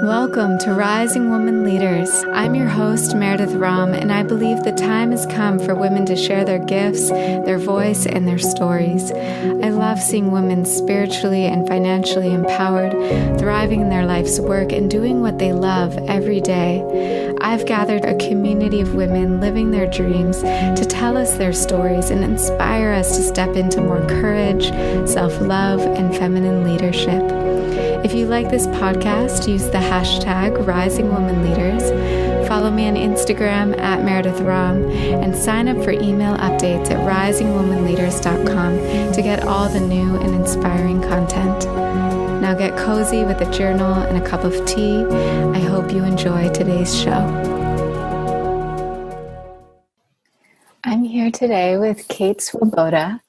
Welcome to Rising Woman Leaders. I'm your host, Meredith Ram, and I believe the time has come for women to share their gifts, their voice, and their stories. I love seeing women spiritually and financially empowered, thriving in their life's work, and doing what they love every day. I've gathered a community of women living their dreams to tell us their stories and inspire us to step into more courage, self-love, and feminine leadership. If you like this podcast, use the hashtag RisingWomanLeaders. Follow me on Instagram at Meredith Ram and sign up for email updates at risingwomanleaders.com to get all the new and inspiring content. Now get cozy with a journal and a cup of tea. I hope you enjoy today's show. I'm here today with Kate Swoboda,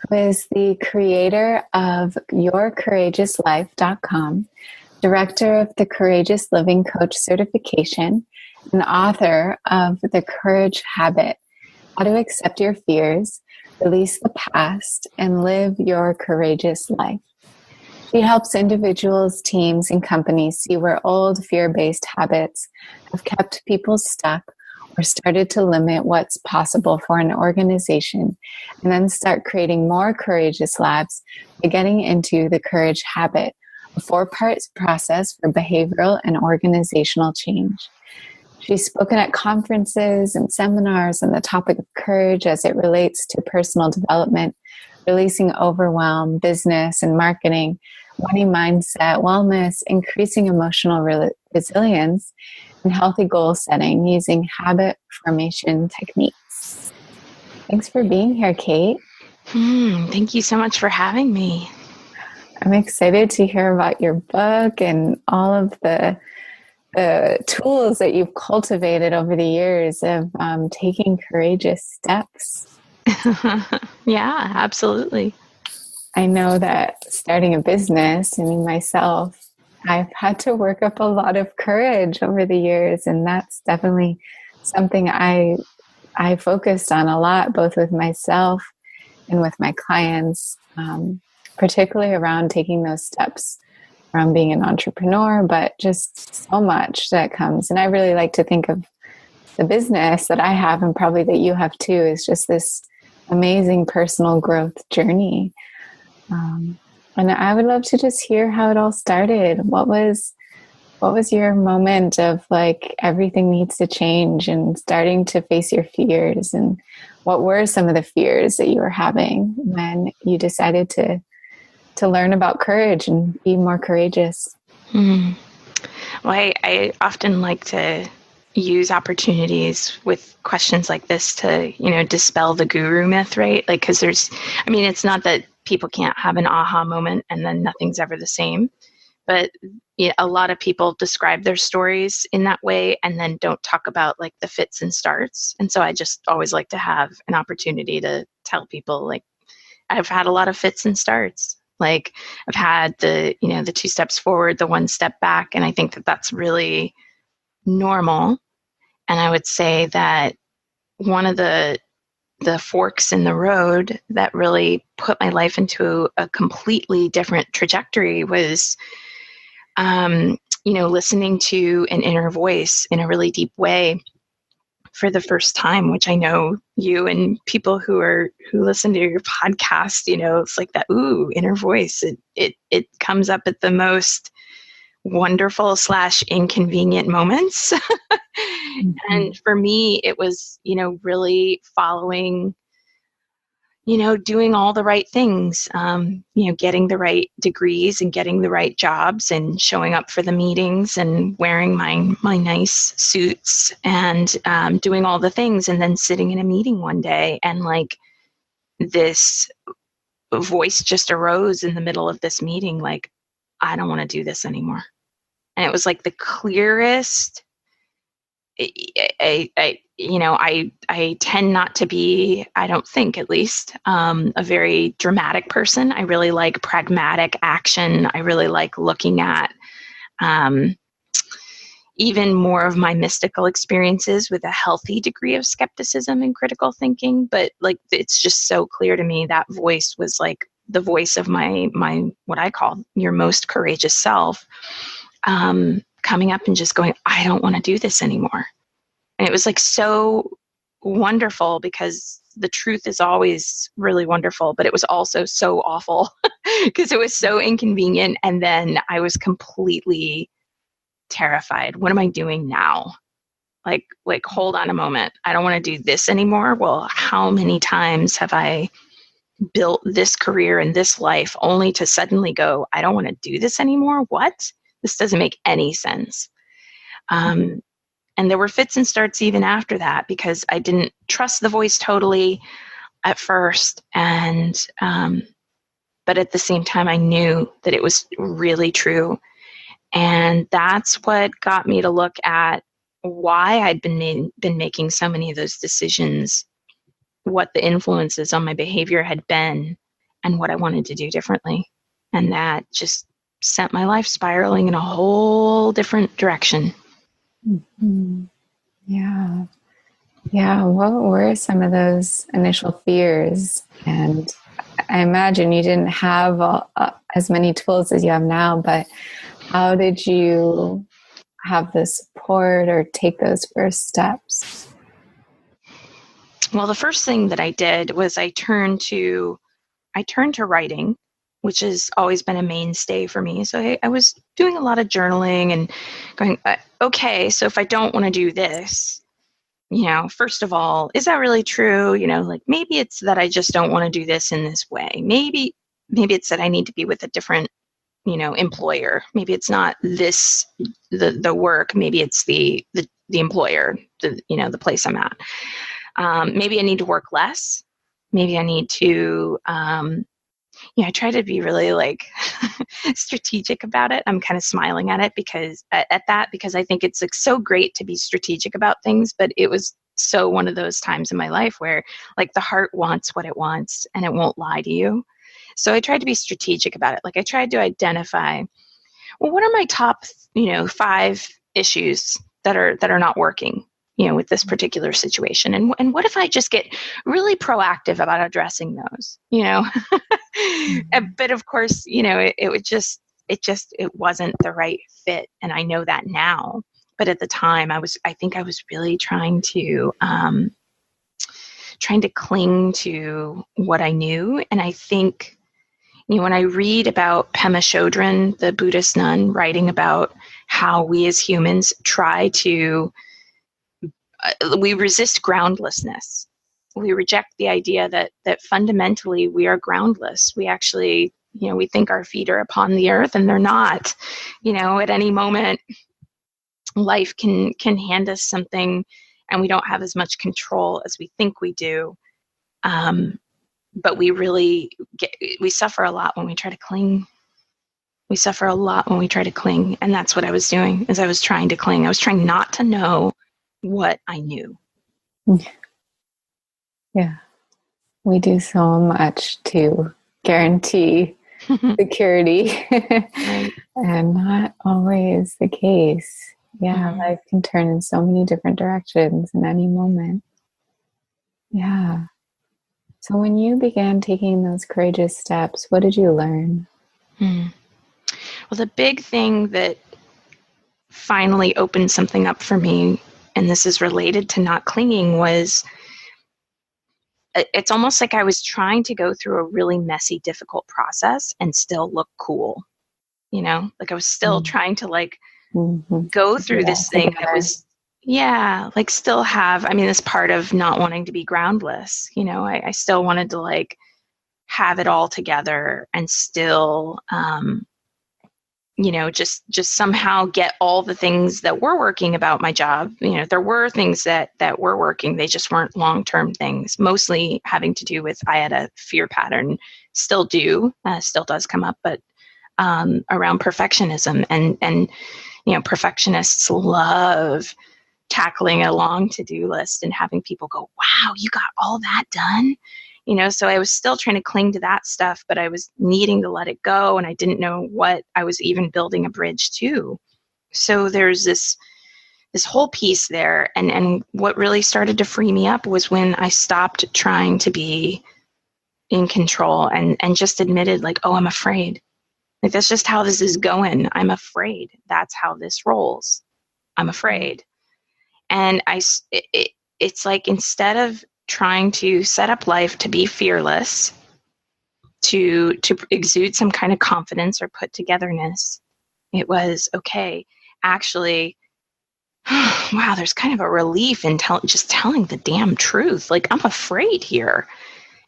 who is the creator of YourCourageousLife.com, director of the Courageous Living Coach certification, and author of The Courage Habit: How to Accept Your Fears, Release the Past, and Live Your Courageous Life. She helps individuals, teams, and companies see where old fear-based habits have kept people stuck or started to limit what's possible for an organization, and then start creating more courageous lives by getting into the Courage Habit, a 4-part process for behavioral and organizational change. She's spoken at conferences and seminars on the topic of courage as it relates to personal development, releasing overwhelm, business and marketing, money mindset, wellness, increasing emotional resilience, and healthy goal setting using habit formation techniques. Thanks for being here, Kate. Thank you so much for having me. I'm excited to hear about your book and all of the tools that you've cultivated over the years of taking courageous steps. Yeah, absolutely. I know that starting a business, myself, I've had to work up a lot of courage over the years, and that's definitely something I focused on a lot, both with myself and with my clients, particularly around taking those steps around being an entrepreneur, but just so much that comes. And I really like to think of the business that I have, and probably that you have too, is just this amazing personal growth journey. And I would love to just hear how it all started. What was your moment of like everything needs to change and starting to face your fears? And what were some of the fears that you were having when you decided to learn about courage and be more courageous? Well, I often like to use opportunities with questions like this to, dispel the guru myth, right? Like, because it's not that people can't have an aha moment and then nothing's ever the same. But a lot of people describe their stories in that way and then don't talk about like the fits and starts. And so I just always like to have an opportunity to tell people, like, I've had a lot of fits and starts. Like I've had the 2 steps forward, the 1 step back. And I think that that's really normal. And I would say that one of the forks in the road that really put my life into a completely different trajectory was, listening to an inner voice in a really deep way for the first time, which I know you and people who listen to your podcast, it's like that, inner voice. It comes up at the most wonderful / inconvenient moments. Mm-hmm. And for me, it was, really following, doing all the right things, getting the right degrees and getting the right jobs and showing up for the meetings and wearing my nice suits and doing all the things. And then sitting in a meeting one day and like this voice just arose in the middle of this meeting, like, I don't want to do this anymore. And it was like the clearest. I tend not to be, I don't think at least, a very dramatic person. I really like pragmatic action. I really like looking at even more of my mystical experiences with a healthy degree of skepticism and critical thinking. But like, it's just so clear to me that voice was like the voice of my what I call your most courageous self, coming up and just going, I don't want to do this anymore. And it was like so wonderful, because the truth is always really wonderful, but it was also so awful because it was so inconvenient. And then I was completely terrified. What am I doing now? Like, hold on a moment. I don't want to do this anymore. Well, how many times have I built this career and this life only to suddenly go, I don't want to do this anymore? What? This doesn't make any sense. And there were fits and starts even after that, because I didn't trust the voice totally at first. And, but at the same time, I knew that it was really true. And that's what got me to look at why I'd been making so many of those decisions, what the influences on my behavior had been, and what I wanted to do differently. And that just sent my life spiraling in a whole different direction. Mm-hmm. Yeah. Yeah. What were some of those initial fears? And I imagine you didn't have as many tools as you have now, but how did you have the support or take those first steps? Well, the first thing that I did was I turned to writing, which has always been a mainstay for me. So I was doing a lot of journaling and going, okay, so if I don't want to do this, first of all, is that really true? Like, maybe it's that I just don't want to do this in this way. Maybe it's that I need to be with a different, employer. Maybe it's not this, the work. Maybe it's the employer, the place I'm at. Maybe I need to work less. Maybe I need to, I try to be really strategic about it. I'm kind of smiling at it because I think it's so great to be strategic about things, but it was so one of those times in my life where the heart wants what it wants and it won't lie to you. So I tried to be strategic about it. I tried to identify, well, what are my top, 5 issues that are not working, with this particular situation. And what if I just get really proactive about addressing those, But of course, it wasn't the right fit. And I know that now, but at the time I think I was really trying to cling to what I knew. And I think, when I read about Pema Chodron, the Buddhist nun, writing about how we as humans we resist groundlessness. We reject the idea that fundamentally we are groundless. We actually, we think our feet are upon the earth, and they're not. At any moment, life can hand us something, and we don't have as much control as we think we do. But we suffer a lot when we try to cling. We suffer a lot when we try to cling. And that's what I was doing, is I was trying to cling. I was trying not to know what I knew. Yeah. We do so much to guarantee security. Right. And not always the case. Yeah. Mm-hmm. Life can turn in so many different directions in any moment. Yeah. So when you began taking those courageous steps, what did you learn? Well, the big thing that finally opened something up for me, and this is related to not clinging, was it's almost like I was trying to go through a really messy, difficult process and still look cool. I was still trying to go through this thing that was, still have, this part of not wanting to be groundless. I still wanted to have it all together and still, just somehow get all the things that were working about my job. There were things that were working. They just weren't long-term things, mostly having to do with, I had a fear pattern, still does come up, but around perfectionism. And perfectionists love tackling a long to-do list and having people go, wow, you got all that done? So I was still trying to cling to that stuff, but I was needing to let it go, and I didn't know what I was even building a bridge to. So there's this whole piece there, and what really started to free me up was when I stopped trying to be in control and just admitted like, oh, I'm afraid. Like, that's just how this is going. I'm afraid. That's how this rolls. I'm afraid. And it's like, instead of trying to set up life to be fearless, to exude some kind of confidence or put togetherness, it was, okay, actually, wow, there's kind of a relief in just telling the damn truth. Like, I'm afraid here.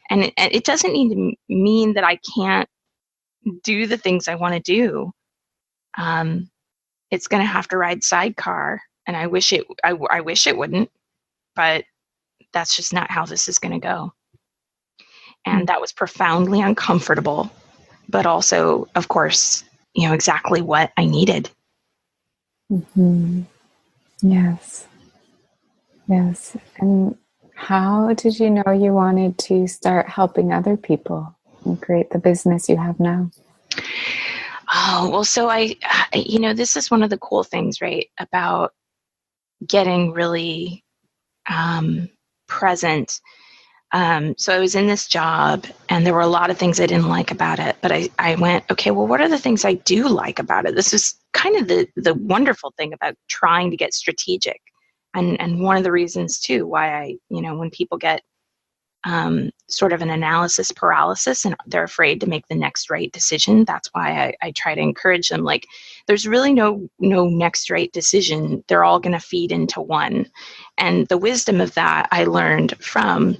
And it doesn't need to mean that I can't do the things I want to do. It's going to have to ride sidecar. And I wish it wouldn't, but that's just not how this is going to go. And that was profoundly uncomfortable, but also, of course, exactly what I needed. Mm-hmm. Yes. Yes. And how did you know you wanted to start helping other people and create the business you have now? Oh, well, so this is one of the cool things, right, about getting really present. So I was in this job and there were a lot of things I didn't like about it, but I went, okay, well, what are the things I do like about it? This is kind of the wonderful thing about trying to get strategic. And one of the reasons too, why when people get sort of an analysis paralysis and they're afraid to make the next right decision, that's why I try to encourage them. Like, there's really no next right decision. They're all going to feed into one. And the wisdom of that I learned from,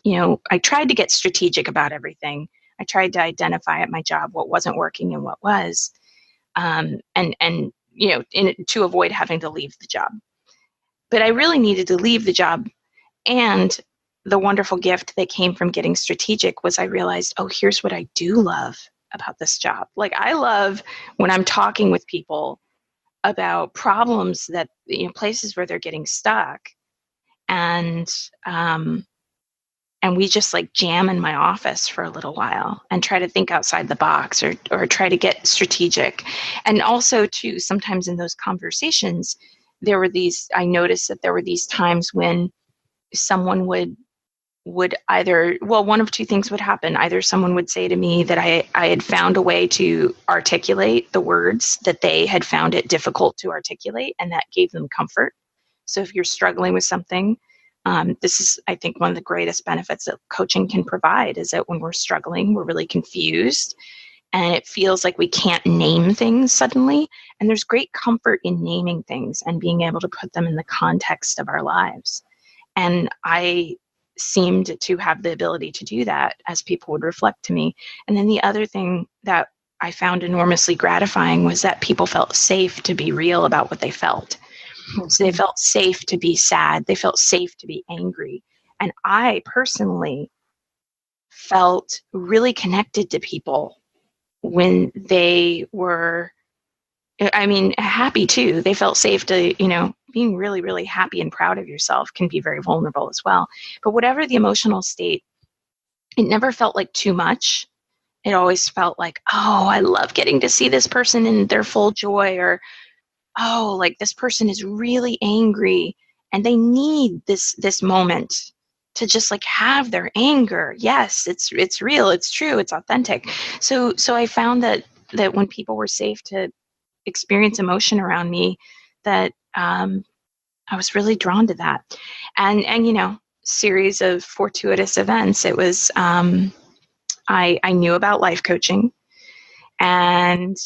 I tried to get strategic about everything. I tried to identify at my job what wasn't working and what was, and to avoid having to leave the job. But I really needed to leave the job. And the wonderful gift that came from getting strategic was I realized, oh, here's what I do love about this job. Like, I love when I'm talking with people about problems that, places where they're getting stuck. And we just like jam in my office for a little while and try to think outside the box or try to get strategic. And also too, sometimes in those conversations, I noticed that there were these times when someone would either, well, one of two things would happen. Either someone would say to me that I had found a way to articulate the words that they had found it difficult to articulate, and that gave them comfort. So if you're struggling with something, this is, I think, one of the greatest benefits that coaching can provide, is that when we're struggling, we're really confused and it feels like we can't name things suddenly. And there's great comfort in naming things and being able to put them in the context of our lives. And I seemed to have the ability to do that as people would reflect to me. And then the other thing that I found enormously gratifying was that people felt safe to be real about what they felt. So they felt safe to be sad. They felt safe to be angry. And I personally felt really connected to people when they were, happy too. They felt safe to, being really, really happy and proud of yourself can be very vulnerable as well. But whatever the emotional state, it never felt like too much. It always felt like, oh, I love getting to see this person in their full joy, or, oh, like this person is really angry and they need this moment to just like have their anger. Yes, it's real, it's true, it's authentic. So I found that when people were safe to experience emotion around me, that I was really drawn to that. And series of fortuitous events. It was I knew about life coaching, and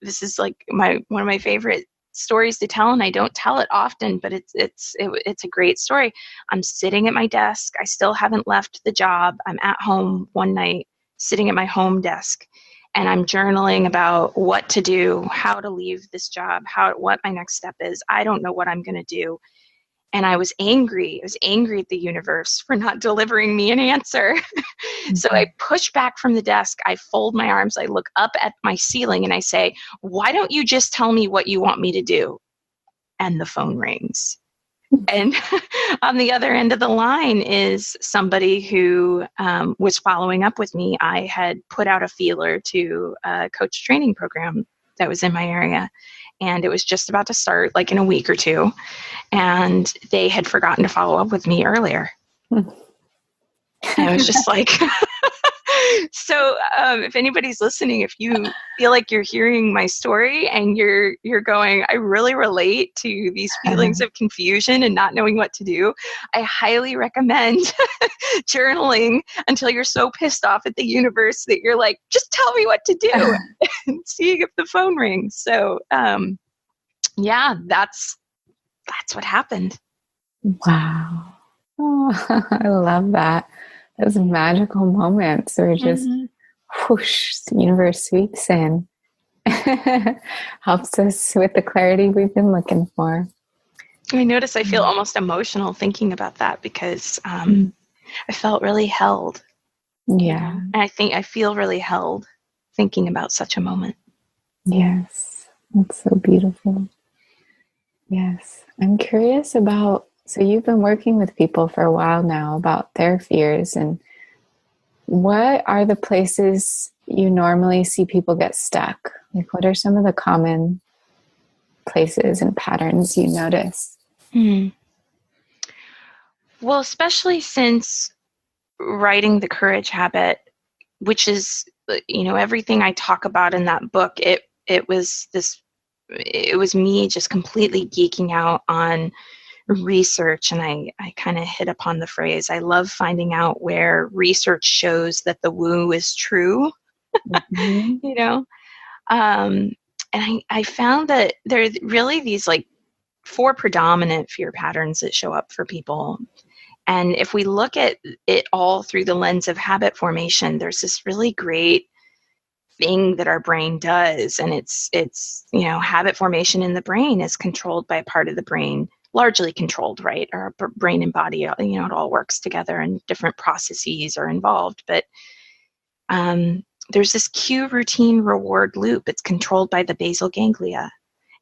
this is like one of my favorite stories to tell, and I don't tell it often, but it's a great story. I'm sitting at my desk. I still haven't left the job. I'm at home one night, sitting at my home desk, and I'm journaling about what to do, how to leave this job, what my next step is. I don't know what I'm going to do. And I was angry. I was angry at the universe for not delivering me an answer. So I push back from the desk. I fold my arms. I look up at my ceiling and I say, why don't you just tell me what you want me to do? And the phone rings. And on the other end of the line is somebody who was following up with me. I had put out a feeler to a coach training program that was in my area. And it was just about to start, like in a week or two. And they had forgotten to follow up with me earlier. And I was just like, So if anybody's listening, if you feel like you're hearing my story and you're going, I really relate to these feelings of confusion and not knowing what to do, I highly recommend journaling until you're so pissed off at the universe that you're like, just tell me what to do, and seeing if the phone rings. So yeah, that's what happened. Wow. Oh, I love that. Those magical moments where just whoosh, the universe sweeps in. Helps us with the clarity we've been looking for. I notice I feel almost emotional thinking about that because I felt really held. Yeah. And I feel really held thinking about such a moment. Yes. It's so beautiful. Yes. I'm curious about, so you've been working with people for a while now about their fears, and what are the places you normally see people get stuck? Like, what are some of the common places and patterns you notice? Well, especially since writing The Courage Habit, which is, everything I talk about in that book, it was me just completely geeking out on research. And I kind of hit upon the phrase, I love finding out where research shows that the woo is true. And I found that there are really these like 4 predominant fear patterns that show up for people. And if we look at it all through the lens of habit formation, there's this really great thing that our brain does. And it's habit formation in the brain is controlled by a part of the brain, largely controlled, right? Our brain and body, it all works together and different processes are involved. But there's this cue, routine, reward loop. It's controlled by the basal ganglia.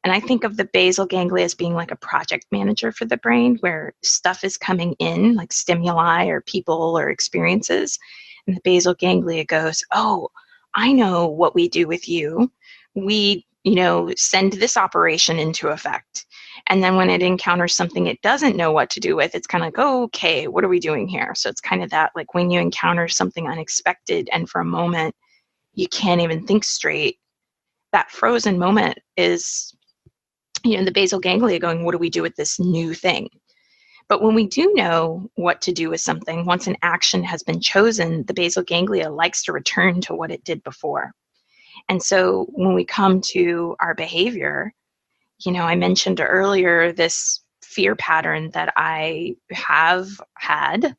And I think of the basal ganglia as being like a project manager for the brain, where stuff is coming in, like stimuli or people or experiences. And the basal ganglia goes, oh, I know what we do with you. We, send this operation into effect. And then when it encounters something it doesn't know what to do with, it's kind of like, oh, okay, what are we doing here? So it's kind of that, like when you encounter something unexpected and for a moment you can't even think straight, that frozen moment is, the basal ganglia going, what do we do with this new thing? But when we do know what to do with something, once an action has been chosen, the basal ganglia likes to return to what it did before. And so when we come to our behavior, I mentioned earlier this fear pattern that I have had,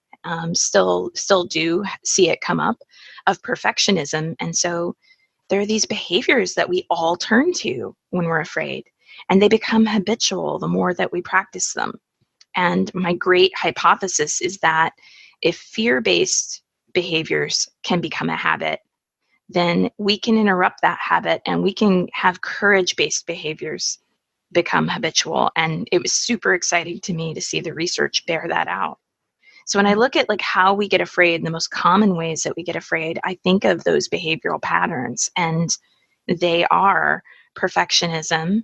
still do see it come up, of perfectionism. And so there are these behaviors that we all turn to when we're afraid, and they become habitual the more that we practice them. And my great hypothesis is that if fear-based behaviors can become a habit, then we can interrupt that habit and we can have courage-based behaviors become habitual. And it was super exciting to me to see the research bear that out. So when I look at like how we get afraid, the most common ways that we get afraid, I think of those behavioral patterns, and they are perfectionism,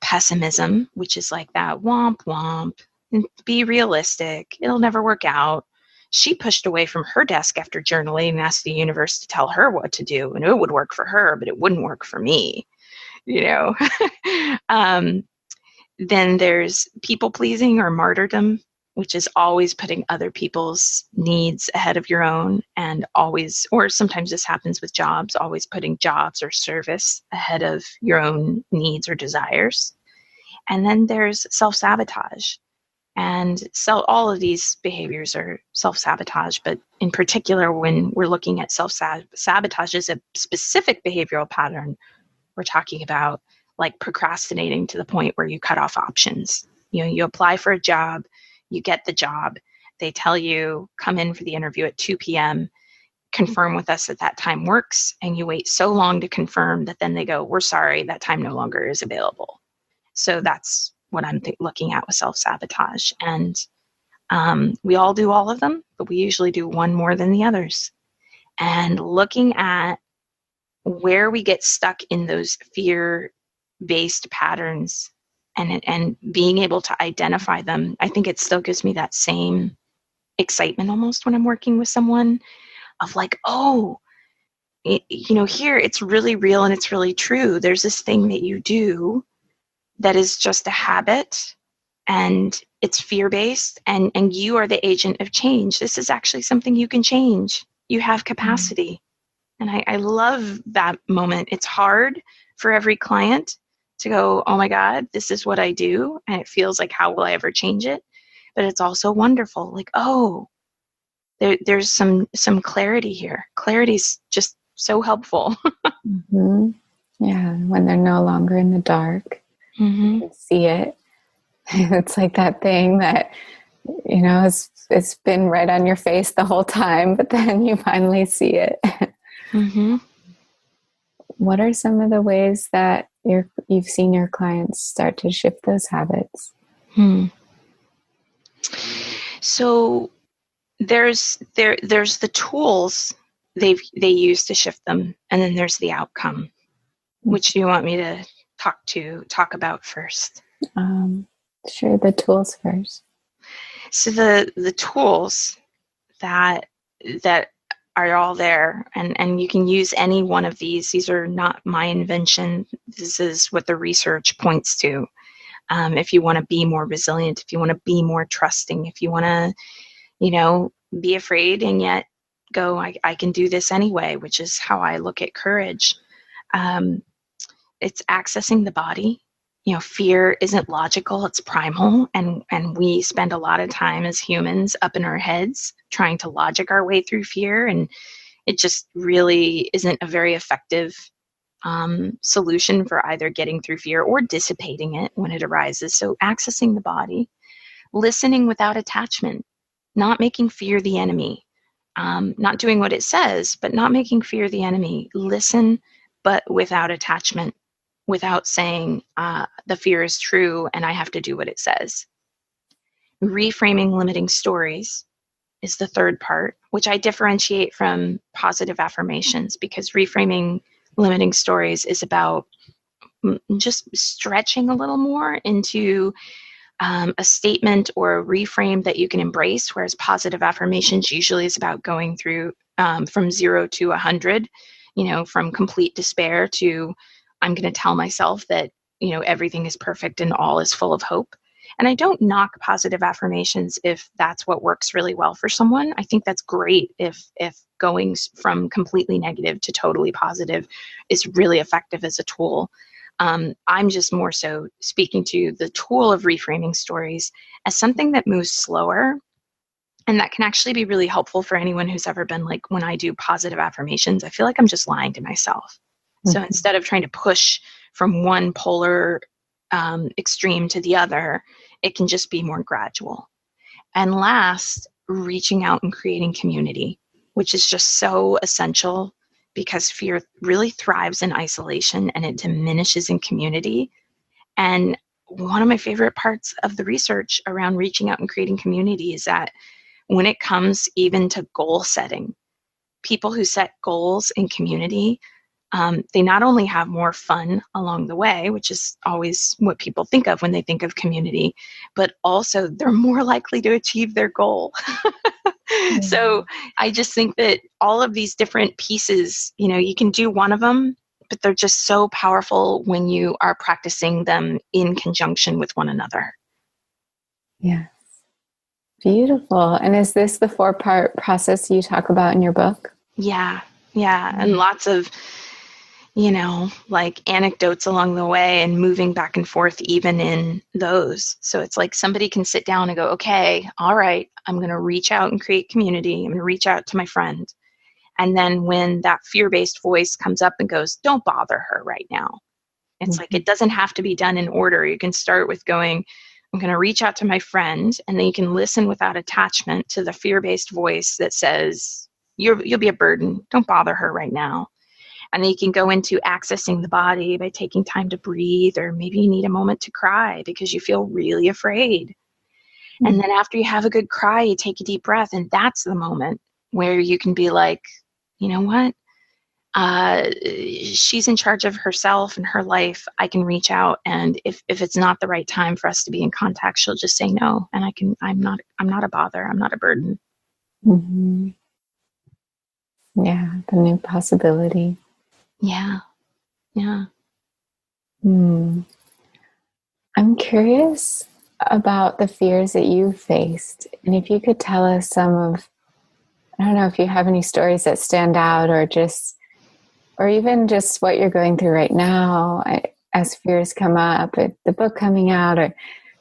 pessimism, which is like that womp womp, and be realistic, it'll never work out. She pushed away from her desk after journaling and asked the universe to tell her what to do, and it would work for her, but it wouldn't work for me. Then there's people pleasing or martyrdom, which is always putting other people's needs ahead of your own, and always, or sometimes this happens with jobs, always putting jobs or service ahead of your own needs or desires. And then there's self-sabotage. And so all of these behaviors are self-sabotage, but in particular, when we're looking at self-sabotage as a specific behavioral pattern, we're talking about like procrastinating to the point where you cut off options. You apply for a job, you get the job, they tell you, come in for the interview at 2 p.m., confirm with us that time works, and you wait so long to confirm that then they go, we're sorry, that time no longer is available. So that's what I'm looking at with self-sabotage. And we all do all of them, but we usually do one more than the others. And looking at where we get stuck in those fear-based patterns and being able to identify them, I think it still gives me that same excitement almost when I'm working with someone. of like, oh, here it's really real and it's really true. There's this thing that you do that is just a habit, and it's fear-based, and you are the agent of change. This is actually something you can change. You have capacity. And I love that moment. It's hard for every client to go, oh my God, this is what I do. And it feels like, how will I ever change it? But it's also wonderful. Like, oh, there's some clarity here. Clarity's just so helpful. Mm-hmm. Yeah, when they're no longer in the dark, you can see it. It's like that thing that, it's been right on your face the whole time, but then you finally see it. What are some of the ways that you've seen your clients start to shift those habits? So there's the tools they use to shift them, and then there's the outcome. Which do you want me to talk about first? Sure, the tools first. So the tools that are all there, and you can use any one of these. These are not my invention. This is what the research points to. If you want to be more resilient, if you want to be more trusting, if you want to, be afraid and yet go, I can do this anyway, which is how I look at courage. It's accessing the body. Fear isn't logical, it's primal. And we spend a lot of time as humans up in our heads trying to logic our way through fear. And it just really isn't a very effective solution for either getting through fear or dissipating it when it arises. So accessing the body, listening without attachment, not making fear the enemy, not doing what it says, but not making fear the enemy. Listen, but without attachment. Without saying the fear is true and I have to do what it says. Reframing limiting stories is the third part, which I differentiate from positive affirmations, because reframing limiting stories is about just stretching a little more into a statement or a reframe that you can embrace, whereas positive affirmations usually is about going through from 0 to 100, from complete despair to I'm going to tell myself that, everything is perfect and all is full of hope. And I don't knock positive affirmations if that's what works really well for someone. I think that's great if going from completely negative to totally positive is really effective as a tool. I'm just more so speaking to the tool of reframing stories as something that moves slower. And that can actually be really helpful for anyone who's ever been like, when I do positive affirmations, I feel like I'm just lying to myself. So instead of trying to push from one polar extreme to the other, it can just be more gradual. And last, reaching out and creating community, which is just so essential because fear really thrives in isolation and it diminishes in community. And one of my favorite parts of the research around reaching out and creating community is that when it comes even to goal setting, people who set goals in community, they not only have more fun along the way, which is always what people think of when they think of community, but also they're more likely to achieve their goal. So I just think that all of these different pieces, you can do one of them, but they're just so powerful when you are practicing them in conjunction with one another. Yes. Beautiful. And is this the 4-part process you talk about in your book? Yeah. And lots of like anecdotes along the way and moving back and forth even in those. So it's like somebody can sit down and go, okay, all right, I'm going to reach out and create community. I'm going to reach out to my friend. And then when that fear-based voice comes up and goes, don't bother her right now. It's like, it doesn't have to be done in order. You can start with going, I'm going to reach out to my friend. And then you can listen without attachment to the fear-based voice that says, you'll be a burden. Don't bother her right now. And then you can go into accessing the body by taking time to breathe, or maybe you need a moment to cry because you feel really afraid. And then after you have a good cry, you take a deep breath. And that's the moment where you can be like, you know what? She's in charge of herself and her life. I can reach out. And if it's not the right time for us to be in contact, she'll just say no. And I'm not a bother. I'm not a burden. Mm-hmm. Yeah, the new possibility. Yeah. Yeah. Hmm. I'm curious about the fears that you faced. And if you could tell us some of, I don't know if you have any stories that stand out, or even just what you're going through right now as fears come up, the book coming out, or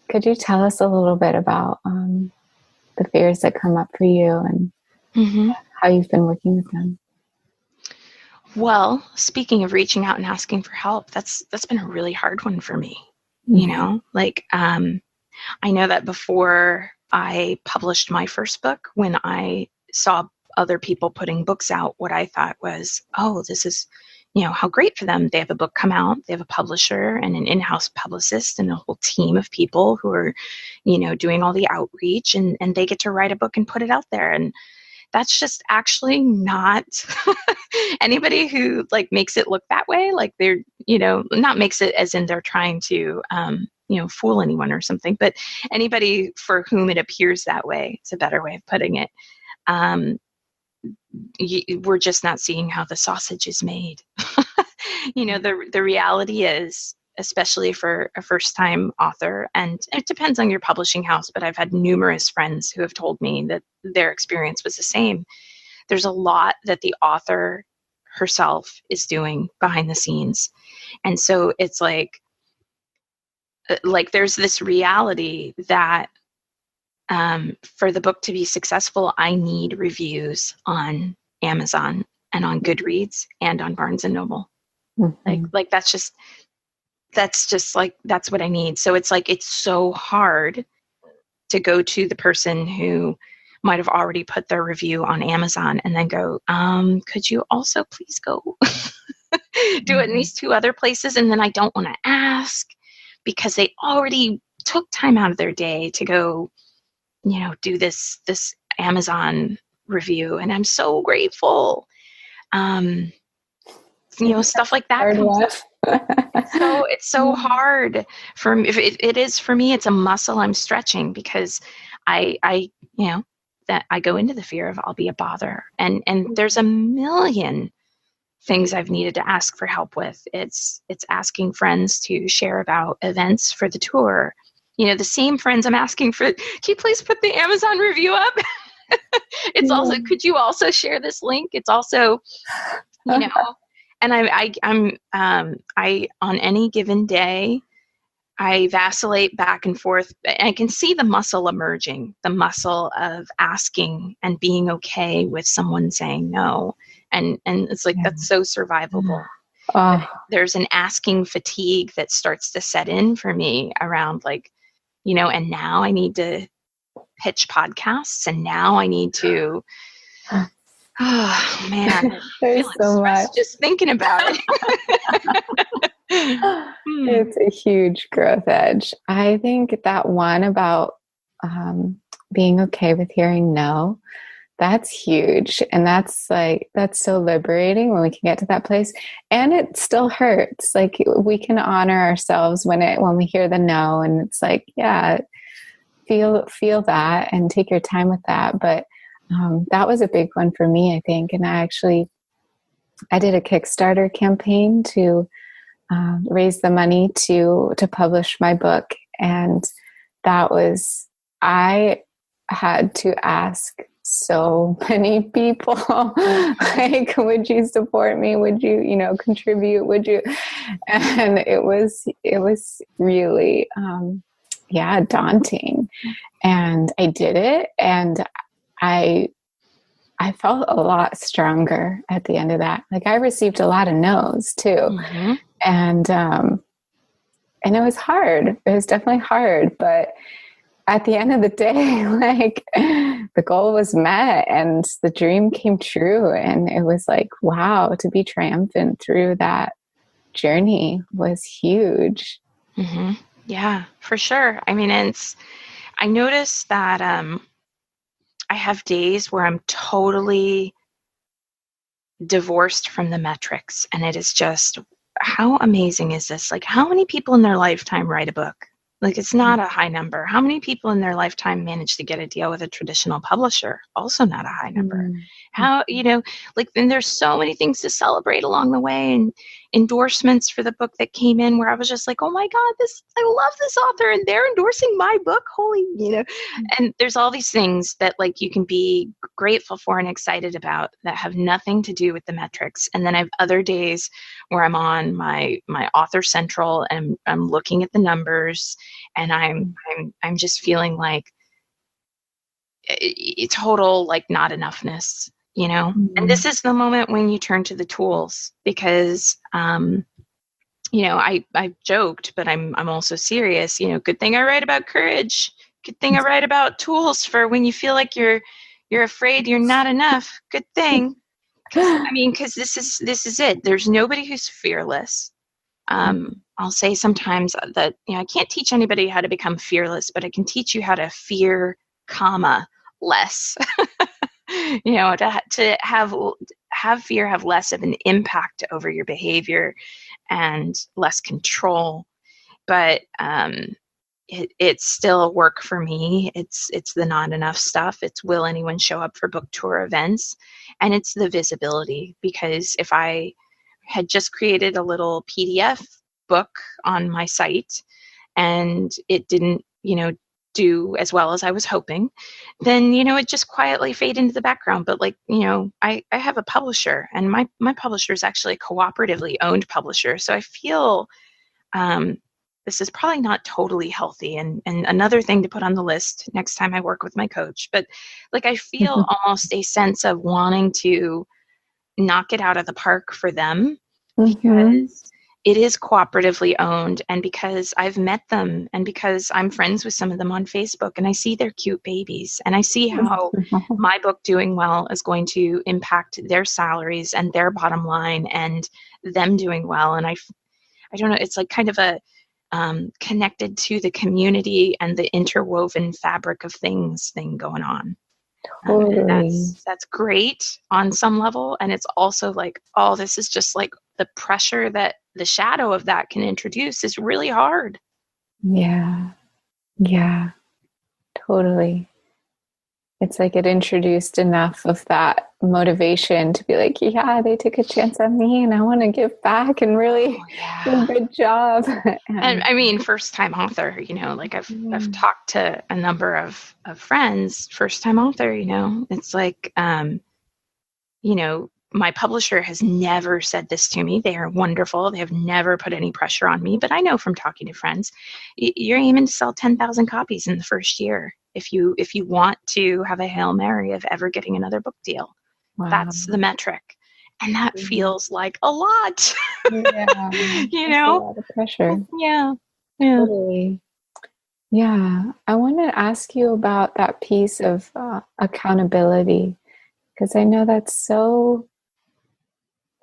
could you tell us a little bit about the fears that come up for you and how you've been working with them? Well, speaking of reaching out and asking for help, that's been a really hard one for me. Like, I know that before I published my first book, when I saw other people putting books out, what I thought was, oh, this is, how great for them. They have a book come out, they have a publisher and an in-house publicist and a whole team of people who are, doing all the outreach, and they get to write a book and put it out there. And that's just actually not anybody who like makes it look that way. Like they're, not makes it as in they're trying to, fool anyone or something, but anybody for whom it appears that way, it's a better way of putting it. We're just not seeing how the sausage is made. The reality is, especially for a first-time author, and it depends on your publishing house, but I've had numerous friends who have told me that their experience was the same. There's a lot that the author herself is doing behind the scenes. And so it's like there's this reality that for the book to be successful, I need reviews on Amazon and on Goodreads and on Barnes and Noble. Like that's just that's what I need. So it's like, it's so hard to go to the person who might have already put their review on Amazon and then go, could you also please go do it in these two other places? And then I don't want to ask because they already took time out of their day to go, do this Amazon review. And I'm so grateful. Stuff like that comes up. So it's so hard for me. It is for me. It's a muscle I'm stretching because I that I go into the fear of I'll be a bother, and there's a million things I've needed to ask for help with. It's asking friends to share about events for the tour. The same friends I'm asking for. Can you please put the Amazon review up? It's also, could you also share this link? It's also, and I on any given day, I vacillate back and forth. And I can see the muscle emerging, the muscle of asking and being okay with someone saying no. And it's like, that's so survivable. There's an asking fatigue that starts to set in for me around like, and now I need to pitch podcasts, and now I need to, oh man, there's so much just thinking about it. It's a huge growth edge. I think that one about being okay with hearing no, that's huge. And that's so liberating when we can get to that place. And it still hurts. Like we can honor ourselves when we hear the no, and it's like, yeah, feel that and take your time with that. But that was a big one for me, I think. And I did a Kickstarter campaign to raise the money to publish my book. And I had to ask so many people, like, would you support me? Would you, contribute? Would you? And it was really, daunting. And I did it. And I felt a lot stronger at the end of that. Like I received a lot of no's too. Mm-hmm. And it was hard. It was definitely hard, but at the end of the day, like the goal was met and the dream came true. And it was like, wow, to be triumphant through that journey was huge. Mm-hmm. Yeah, for sure. I mean, I noticed that I have days where I'm totally divorced from the metrics. And it is just, how amazing is this? Like, how many people in their lifetime write a book? Like, it's not a high number. How many people in their lifetime manage to get a deal with a traditional publisher? Also not a high number. Mm-hmm. How, like, then there's so many things to celebrate along the way, and endorsements for the book that came in where I was just like, oh my God, I love this author and they're endorsing my book. Holy, and there's all these things that like you can be grateful for and excited about that have nothing to do with the metrics. And then I have other days where I'm on my author central and I'm looking at the numbers and I'm just feeling like total like not enoughness. And this is the moment when you turn to the tools because, I joked, but I'm also serious, good thing I write about courage. Good thing I write about tools for when you feel like you're afraid you're not enough. Good thing. Because this is it. There's nobody who's fearless. I'll say sometimes that, I can't teach anybody how to become fearless, but I can teach you how to fear, less. To have fear have less of an impact over your behavior and less control. But it's still a work for me. It's the not enough stuff. It's will anyone show up for book tour events? And it's the visibility, because if I had just created a little PDF book on my site and it didn't, do as well as I was hoping, then, it just quietly fade into the background. But like, I have a publisher, and my publisher is actually a cooperatively owned publisher. So I feel this is probably not totally healthy. And another thing to put on the list next time I work with my coach, but like, I feel almost a sense of wanting to knock it out of the park for them because it is cooperatively owned, and because I've met them, and because I'm friends with some of them on Facebook, and I see their cute babies, and I see how my book doing well is going to impact their salaries and their bottom line and them doing well. And I don't know, it's like kind of a connected to the community and the interwoven fabric of things thing going on. And that's great on some level. And it's also like, oh, this is just like the pressure that the shadow of that can introduce is really hard. Yeah, totally. It's like it introduced enough of that motivation to be like, yeah, they took a chance on me and I want to give back and really do a good job. And first time author, like I've talked to a number of friends, first time author, it's like, my publisher has never said this to me. They are wonderful. They have never put any pressure on me, but I know from talking to friends, you're aiming to sell 10,000 copies in the first year. If you want to have a Hail Mary of ever getting another book deal, that's the metric. And that feels like a lot, a lot of pressure. Yeah. Totally. Yeah. I want to ask you about that piece of accountability, because I know that's so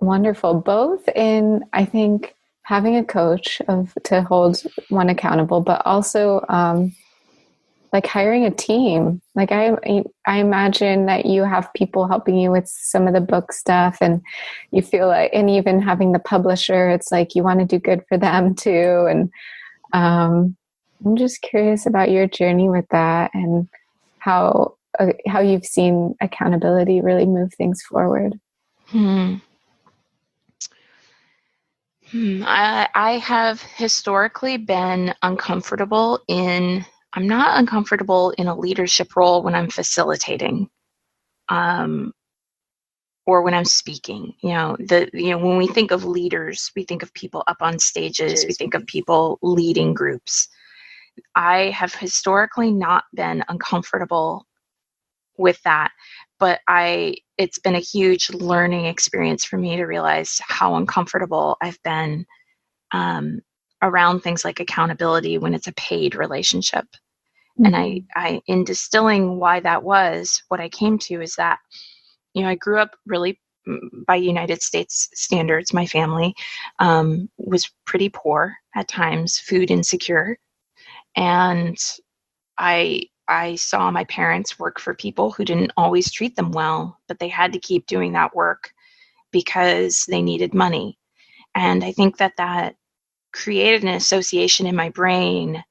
wonderful, both in, I think, having a coach to hold one accountable, but also like hiring a team. Like I imagine that you have people helping you with some of the book stuff, and you feel like, and even having the publisher, it's like you want to do good for them too. And I'm just curious about your journey with that and how you've seen accountability really move things forward. I have historically been uncomfortable I'm not uncomfortable in a leadership role when I'm facilitating, or when I'm speaking. When we think of leaders, we think of people up on stages, we think of people leading groups. I have historically not been uncomfortable with that, but it's been a huge learning experience for me to realize how uncomfortable I've been around things like accountability when it's a paid relationship. And I in distilling why that was, what I came to is that, I grew up really by United States standards. My family was pretty poor at times, food insecure. And I saw my parents work for people who didn't always treat them well, but they had to keep doing that work because they needed money. And I think that created an association in my brain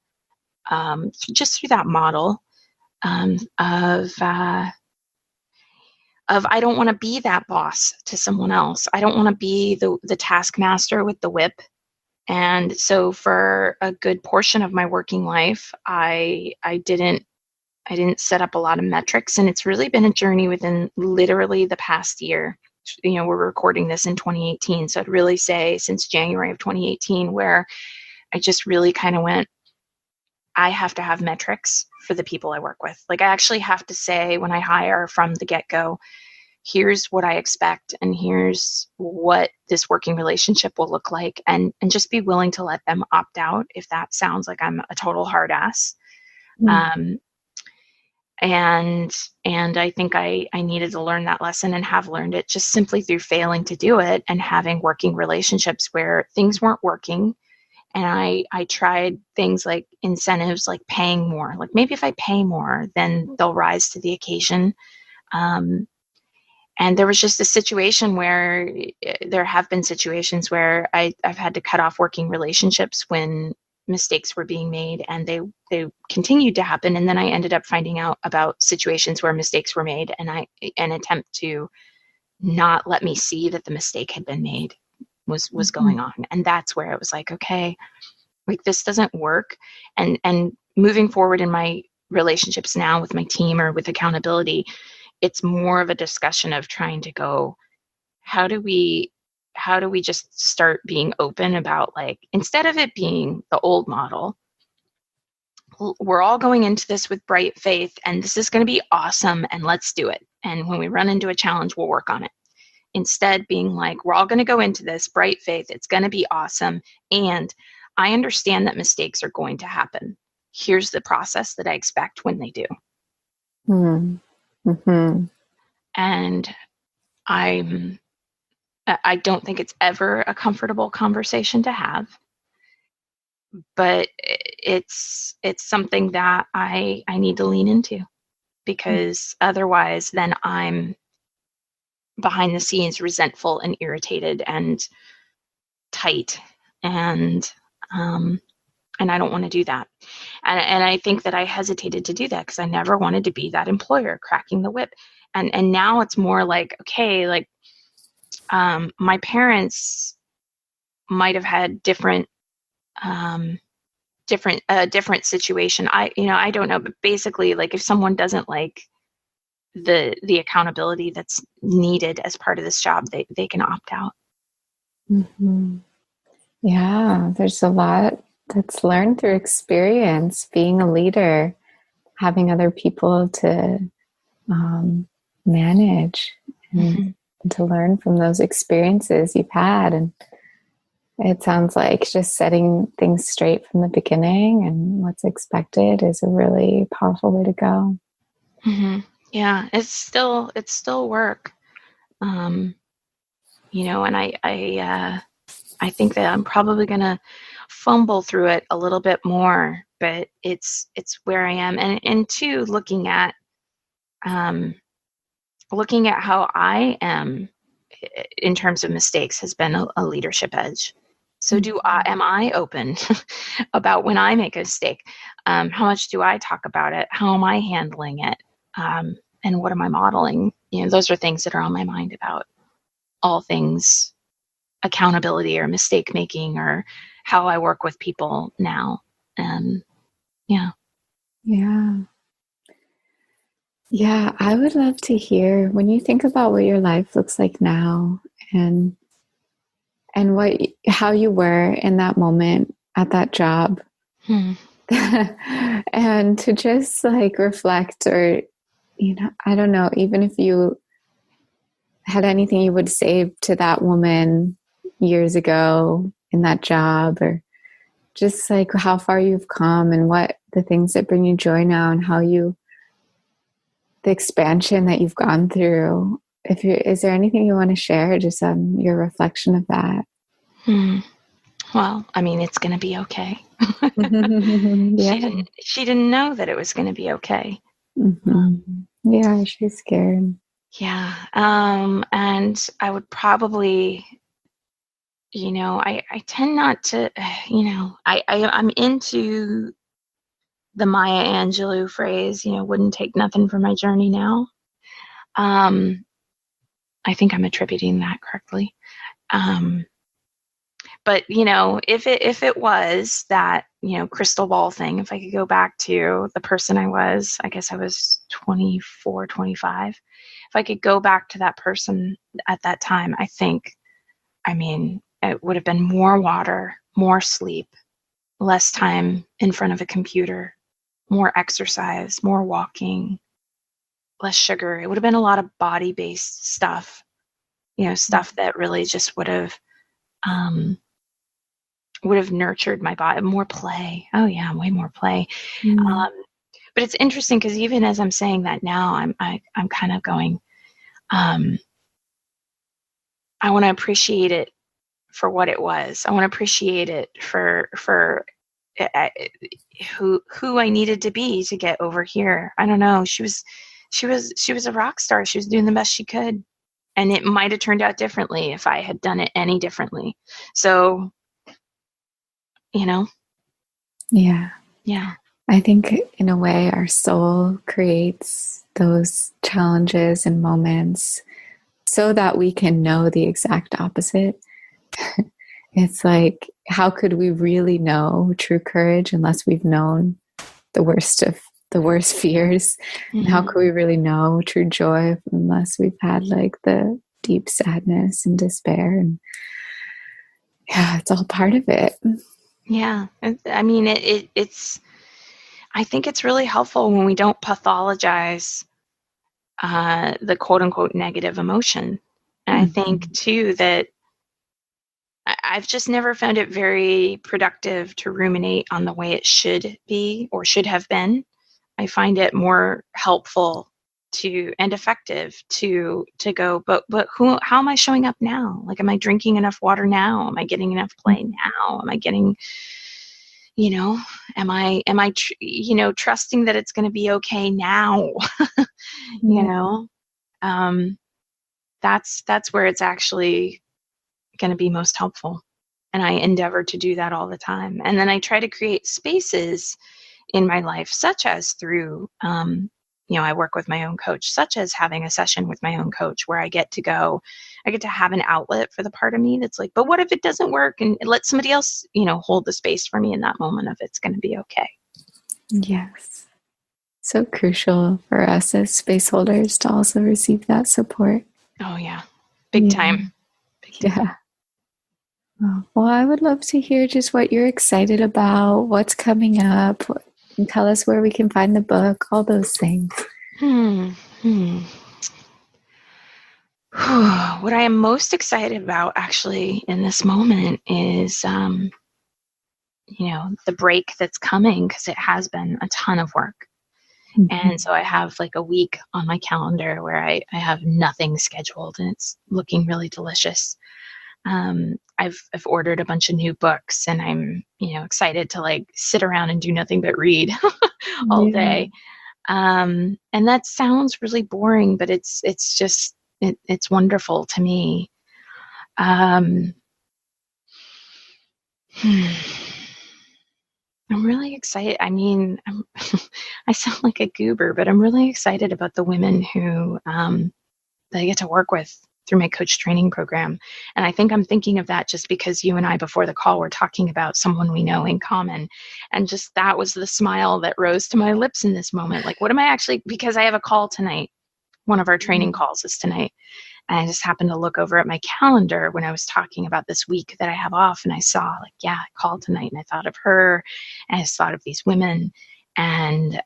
just through that model of I don't want to be that boss to someone else. I don't want to be the taskmaster with the whip. And so for a good portion of my working life, I didn't set up a lot of metrics, and it's really been a journey within literally the past year. We're recording this in 2018, so I'd really say since January of 2018, where I just really kind of went, I have to have metrics for the people I work with. Like, I actually have to say when I hire from the get-go, here's what I expect, and here's what this working relationship will look like, and just be willing to let them opt out if that sounds like I'm a total hard ass. And I think I needed to learn that lesson, and have learned it just simply through failing to do it and having working relationships where things weren't working. And I tried things like incentives, like paying more. Like, maybe if I pay more, then they'll rise to the occasion. And there was just a situation where there have been situations where I've had to cut off working relationships when mistakes were being made, and they continued to happen. And then I ended up finding out about situations where mistakes were made, and an attempt to not let me see that the mistake had been made was going on. And that's where it was like, okay, like, this doesn't work. And moving forward in my relationships now with my team or with accountability, it's more of a discussion of trying to go, how do we just start being open about, like, instead of it being the old model, we're all going into this with bright faith, and this is going to be awesome, and let's do it. And when we run into a challenge, we'll work on it. Instead, being like, we're all going to go into this bright faith, it's going to be awesome, and I understand that mistakes are going to happen. Here's the process that I expect when they do. Mm-hmm. And I don't think it's ever a comfortable conversation to have, but it's something that I need to lean into, because otherwise then I'm behind the scenes resentful and irritated and tight, and I don't want to do that. And I think that I hesitated to do that because I never wanted to be that employer cracking the whip. And now it's more like, okay, like, my parents might have had different situation. I don't know, but basically, like, if someone doesn't like the accountability that's needed as part of this job, they can opt out. Mm-hmm. Yeah, there's a lot that's learned through experience, being a leader, having other people to manage, and to learn from those experiences you've had. And it sounds like just setting things straight from the beginning and what's expected is a really powerful way to go. Mm-hmm. Yeah, it's still work. And I think that I'm probably going to fumble through it a little bit more, but it's where I am. And two, looking at how I am in terms of mistakes has been a leadership edge. So am I open about when I make a mistake? How much do I talk about it? How am I handling it? And what am I modeling? Those are things that are on my mind about all things accountability or mistake making, or how I work with people now. Yeah. I would love to hear, when you think about what your life looks like now, and how you were in that moment at that job, and to just like reflect, or I don't know, even if you had anything you would say to that woman years ago in that job, or just like how far you've come and what the things that bring you joy now, and the expansion that you've gone through. Is there anything you want to share just on your reflection of that? Well, I mean, it's going to be okay. Yeah. She didn't know that it was going to be okay. Yeah, she's scared. Yeah. And I would probably, I tend not to, I'm into the Maya Angelou phrase, wouldn't take nothing for my journey now. I think I'm attributing that correctly. But, if it was that, crystal ball thing, if I could go back to the person I was, I guess I was 24, 25. If I could go back to that person at that time, I think, it would have been more water, more sleep, less time in front of a computer, more exercise, more walking, less sugar. It would have been a lot of body-based stuff, stuff that really just would have nurtured my body. More play. Oh yeah, way more play. But it's interesting because even as I'm saying that now, I'm kind of going, I want to appreciate it for what it was. I want to appreciate it for who I needed to be to get over here. I don't know. She was a rock star. She was doing the best she could, and it might have turned out differently if I had done it any differently. So, Yeah. Yeah. I think in a way our soul creates those challenges and moments so that we can know the exact opposite. It's like, how could we really know true courage unless we've known the worst of the worst fears? Mm-hmm. And how could we really know true joy unless we've had like the deep sadness and despair? And yeah, it's all part of it. Yeah. It's, I think it's really helpful when we don't pathologize the quote unquote negative emotion. And I think too that I've just never found it very productive to ruminate on the way it should be or should have been. I find it more helpful and effective to go, but how am I showing up now? Like, am I drinking enough water now? Am I getting enough play now? Am I getting, am I trusting that it's going to be okay now? That's where it's actually going to be most helpful. And I endeavor to do that all the time. And then I try to create spaces in my life, such as through, I work with my own coach, such as having a session with my own coach where I get to have an outlet for the part of me that's like, but what if it doesn't work? And let somebody else, hold the space for me in that moment of it's going to be okay. Yes. So crucial for us as space holders to also receive that support. Oh yeah. Big time. Yeah. Well, I would love to hear just what you're excited about, what's coming up, and tell us where we can find the book, all those things. What I am most excited about actually in this moment is, the break that's coming, because it has been a ton of work. Mm-hmm. And so I have like a week on my calendar where I have nothing scheduled, and it's looking really delicious. I've ordered a bunch of new books, and I'm, excited to like sit around and do nothing but read all day. And that sounds really boring, but it's just, it's wonderful to me. I'm really excited. I sound like a goober, but I'm really excited about the women who, that I get to work with through my coach training program. And I think I'm thinking of that just because you and I before the call were talking about someone we know in common. And just that was the smile that rose to my lips in this moment. Like, what am I actually, because I have a call tonight. One of our training calls is tonight. And I just happened to look over at my calendar when I was talking about this week that I have off. And I saw I called tonight, and I thought of her, and I just thought of these women. And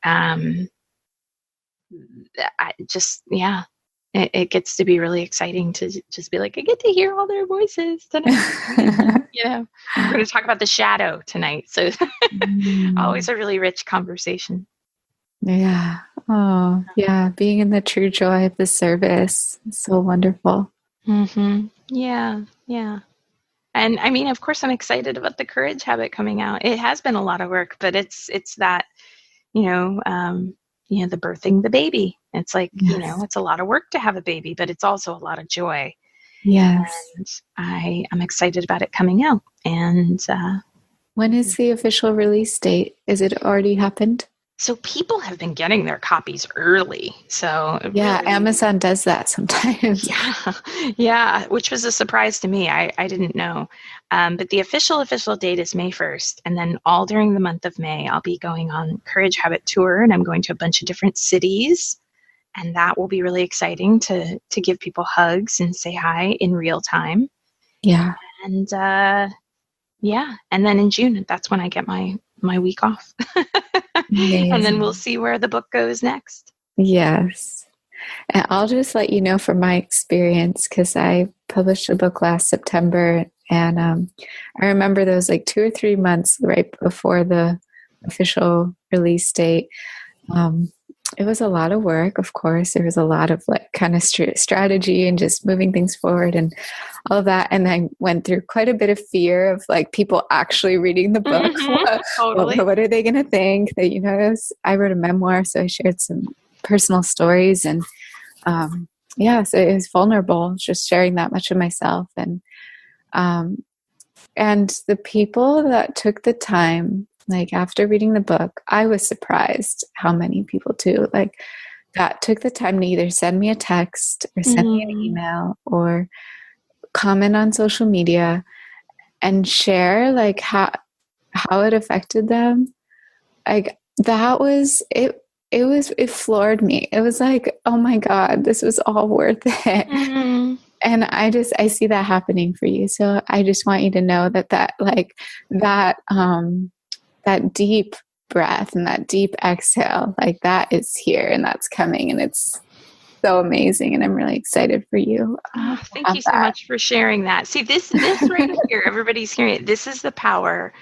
it gets to be really exciting to just be like, I get to hear all their voices tonight. We're going to talk about the shadow tonight. So always a really rich conversation. Yeah. Oh, yeah. Being in the true joy of the service is so wonderful. Mm-hmm. Yeah. Yeah. And of course, I'm excited about the courage habit coming out. It has been a lot of work, but it's that, the birthing the baby. It's like, yes. It's a lot of work to have a baby, but it's also a lot of joy. Yes. And I'm excited about it coming out. And when is the official release date? Is it already happened? So people have been getting their copies early. So Yeah, really, Amazon does that sometimes. yeah, which was a surprise to me. I didn't know. But the official date is May 1st. And then all during the month of May, I'll be going on Courage Habit Tour, and I'm going to a bunch of different cities. And that will be really exciting to give people hugs and say hi in real time. Yeah. And yeah, and then in June, that's when I get my week off. And then we'll see where the book goes next. Yes. And I'll just let you know from my experience, because I published a book last September, and I remember those like 2 or 3 months right before the official release date. It was a lot of work, of course. There was a lot of like kind of strategy and just moving things forward and all of that. And I went through quite a bit of fear of like people actually reading the book. Totally. What are they going to think? That, you know, I wrote a memoir, so I shared some personal stories, and yeah, so it was vulnerable, just sharing that much of myself. And the people that took the time, like after reading the book, I was surprised how many people too, like that took the time to either send me a text or send me an email or comment on social media and share like how it affected them. Like that was it. It floored me. It was like, oh my God, this was all worth it. Mm-hmm. And I see that happening for you. So I just want you to know that deep breath and that deep exhale, like that is here and that's coming, and it's so amazing. And I'm really excited for you. Thank you so much for sharing that. See, this right here, everybody's hearing it. This is the power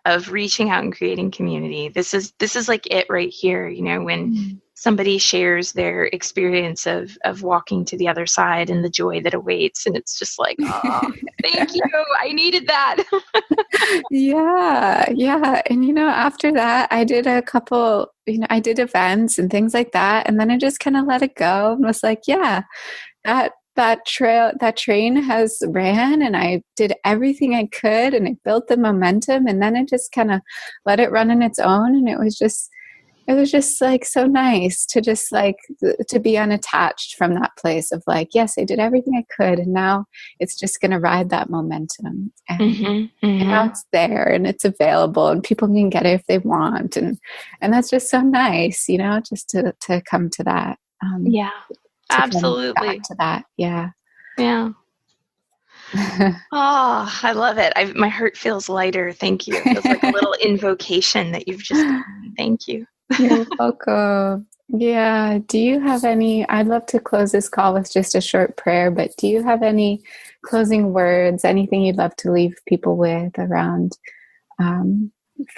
of reaching out and creating community. This is like it right here, you know, when somebody shares their experience of walking to the other side and the joy that awaits. And it's just like, oh, thank you. I needed that. Yeah. And, you know, after that, I did a couple, you know, I did events and things like that. And then I just kind of let it go and was like, yeah, that train has ran, and I did everything I could, and I built the momentum, and then I just kind of let it run on its own. And it was just like so nice to just like to be unattached from that place of like, yes, I did everything I could, and now it's just going to ride that momentum. And, and now it's there and it's available and people can get it if they want. And that's just so nice, you know, just to come to that. Yeah, absolutely. To that. Yeah. Yeah. Oh, I love it. My heart feels lighter. Thank you. It feels like a little invocation that you've just done. Thank you. You're welcome. Yeah. Do you have any, I'd love to close this call with just a short prayer, but do you have any closing words, anything you'd love to leave people with around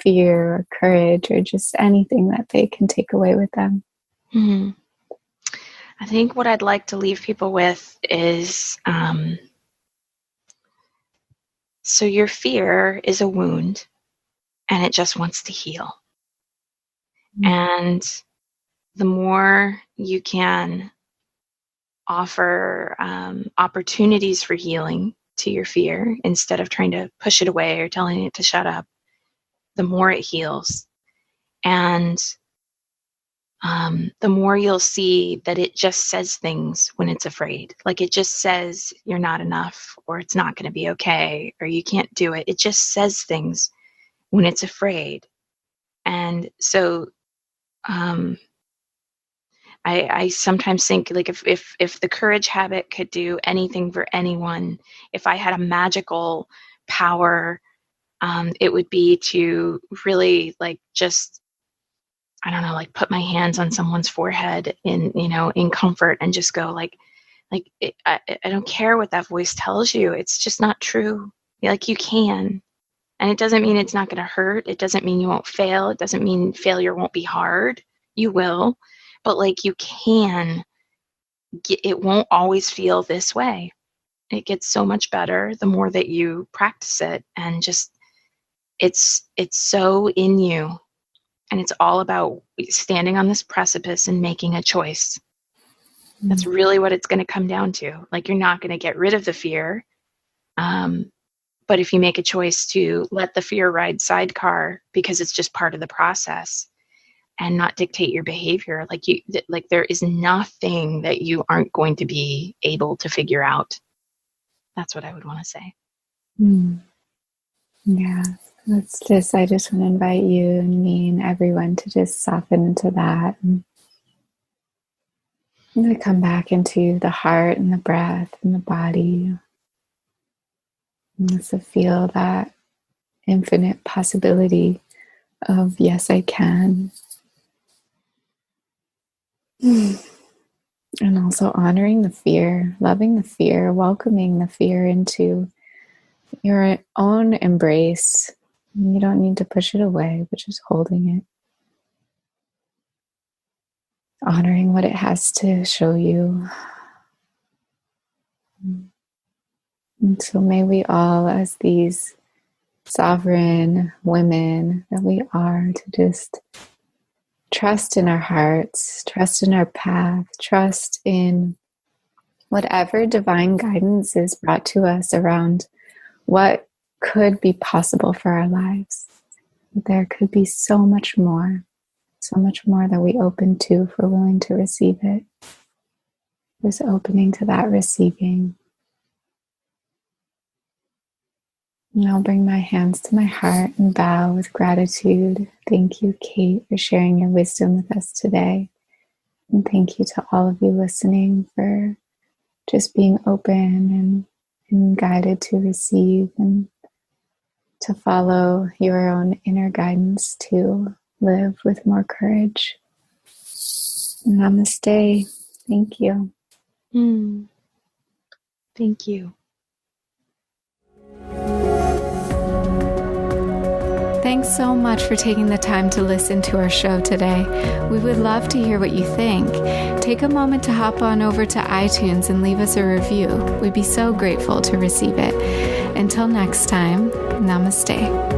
fear or courage, or just anything that they can take away with them? Mm-hmm. I think what I'd like to leave people with is, so your fear is a wound and it just wants to heal. And the more you can offer opportunities for healing to your fear instead of trying to push it away or telling it to shut up, the more it heals. And the more you'll see that it just says things when it's afraid. Like it just says you're not enough, or it's not going to be okay, or you can't do it. It just says things when it's afraid. And so I sometimes think like if the courage habit could do anything for anyone, if I had a magical power, it would be to really like just, I don't know, like put my hands on someone's forehead in comfort and just go I don't care what that voice tells you. It's just not true. Like you can. And it doesn't mean it's not going to hurt. It doesn't mean you won't fail. It doesn't mean failure won't be hard. You will. But like you can, it won't always feel this way. It gets so much better the more that you practice it. And just, it's so in you. And it's all about standing on this precipice and making a choice. That's really what it's going to come down to. Like you're not going to get rid of the fear. But if you make a choice to let the fear ride sidecar because it's just part of the process, and not dictate your behavior. Like there is nothing that you aren't going to be able to figure out. That's what I would want to say. Yeah, I just want to invite you and me and everyone to just soften into that. And to come back into the heart and the breath and the body. And just to feel that infinite possibility of, yes, I can. And also honoring the fear, loving the fear, welcoming the fear into your own embrace. You don't need to push it away, but just holding it. Honoring what it has to show you. And so may we all, as these sovereign women that we are, to just trust in our hearts, trust in our path, trust in whatever divine guidance is brought to us around what could be possible for our lives. There could be so much more that we open to if we're willing to receive it. There's opening to that receiving. And I'll bring my hands to my heart and bow with gratitude. Thank you, Kate, for sharing your wisdom with us today. And thank you to all of you listening for just being open and guided to receive and to follow your own inner guidance to live with more courage. Namaste. Thank you. Thank you. Thanks so much for taking the time to listen to our show today. We would love to hear what you think. Take a moment to hop on over to iTunes and leave us a review. We'd be so grateful to receive it. Until next time, namaste.